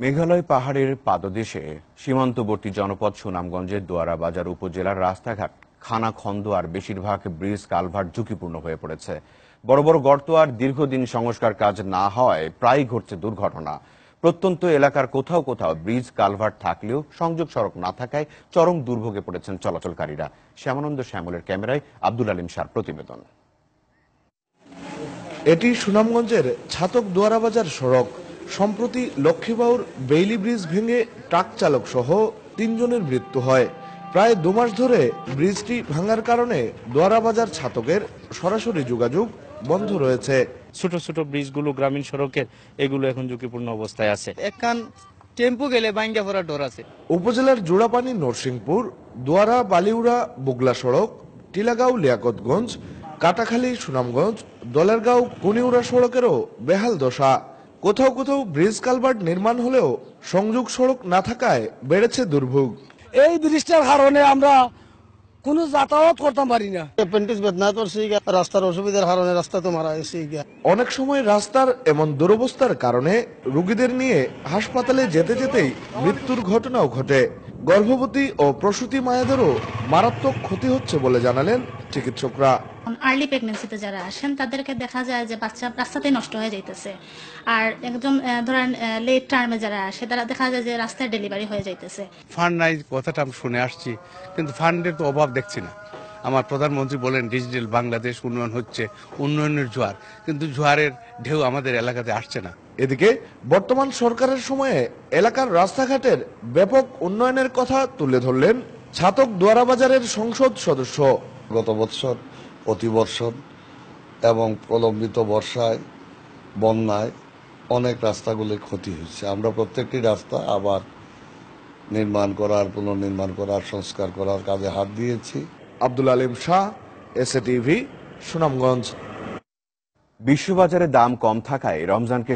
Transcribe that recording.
মেঘালয় পাহাড়ের পাদদেশে সীমান্তবর্তী জনপদ সুনামগঞ্জের দোয়ারা বাজার উপজেলার রাস্তাঘাট খানাখন্দ আর বেশিরভাগ ব্রিজ কালভার্ট ঝুঁকিপূর্ণ হয়ে পড়েছে। বড় বড় গর্ত আর দীর্ঘদিন সংস্কার কাজ না হওয়ায় প্রায়ই ঘটছে দুর্ঘটনা। প্রত্যন্ত এলাকার কোথাও কোথাও ব্রিজ কালভার্ট থাকলেও সংযোগ সড়ক না থাকায় চরম দুর্ভোগে পড়েছেন চলাচলকারীরা। শ্যামানন্দ শ্যামলের ক্যামেরায় আব্দুল আলিম শাহর প্রতিবেদন। এটি সুনামগঞ্জের ছাতক দোয়ারা বাজার সড়ক। সম্প্রতি লক্ষ্মীবাউর বেইলি ব্রিজ ভেঙে ট্রাক চালক সহ ৩ জনের মৃত্যু হয়। প্রায় ২ মাস ধরে ব্রিজটি ভাঙার কারণে দোয়ারা বাজার ছাতকের সরাসরি যোগাযোগ বন্ধ রয়েছে। ছোট ছোট ব্রিজগুলো গ্রামীণ সড়কের এগুলো এখন ঝুঁকিপূর্ণ অবস্থায় আছে। একখান টেম্পু গেলে বাইঙ্গা পড়ার ডর আছে। উপজেলার জোড়াপানি নরসিংপুর, দোয়ারা বালিউড়া বুগলা সড়ক, টিলাগাঁও লিয়াকতগঞ্জ, কাটাখালী সুনামগঞ্জ, দলেরগাঁও কুনিউড়া সড়কেরও বেহাল দশা। কোথাও কোথাও ব্রিজ কালভার্ট নির্মাণ হলেও সংযোগ সড়ক না থাকায় বেড়েছে দুর্ভোগ। এই ব্রিজটার কারণে আমরা কোনো যাতায়াত করতে পারি না। অ্যাপেন্ডিক্স বেদনা করছে, রাস্তার অসুবিধার কারণে রাস্তা তো মারা গেছে। অনেক সময় রাস্তার এমন দুরবস্থার কারণে রোগীদের নিয়ে হাসপাতালে যেতে যেতেই মৃত্যুর ঘটনাও ঘটে। গর্ভবতী ও প্রসূতি মায়েদেরও মারাত্মক ক্ষতি হচ্ছে বলে জানালেন চিকিৎসকরা। আর্লি প্রেগনেন্সিতে যারা আসেন তাদেরকে দেখা যায় যে বাচ্চা রাস্তাতেই নষ্ট হয়ে যাইতেছে, আর একদম ধরেন লেট টার্মে যারা আসে তারা দেখা যায় যে রাস্তায় ডেলিভারি হয়ে যাইতেছে। ফান্ড নাই কথাটা আমি শুনে আসছি, কিন্তু ফান্ডের তো অভাব দেখছি না। আমার প্রধানমন্ত্রী বলেন ডিজিটাল বাংলাদেশ উন্নয়ন হচ্ছে, উন্নয়নের জোয়ার, কিন্তু জোয়ারের ঢেউ আমাদের এলাকাতে আসছে না। এদিকে বর্তমান সরকারের সময়ে এলাকার রাস্তাঘাটের ব্যাপক উন্নয়নের কথা তুলে ধরলেন ছাতক দোয়ারা বাজারের সংসদ সদস্য। গত বছর অতিবর্ষণ এবং প্রলম্বিত বর্ষায়, বন্যায় অনেক রাস্তাগুলির ক্ষতি হয়েছে। আমরা প্রত্যেকটি রাস্তা আবার নির্মাণ করার, পুনর্নির্মাণ করার, সংস্কার করার কাজে হাত দিয়েছি। Abdul Alim Shah, SA TV, Sunamganj. বিশ্ববাজারে দাম কম থাকায় রমজানকে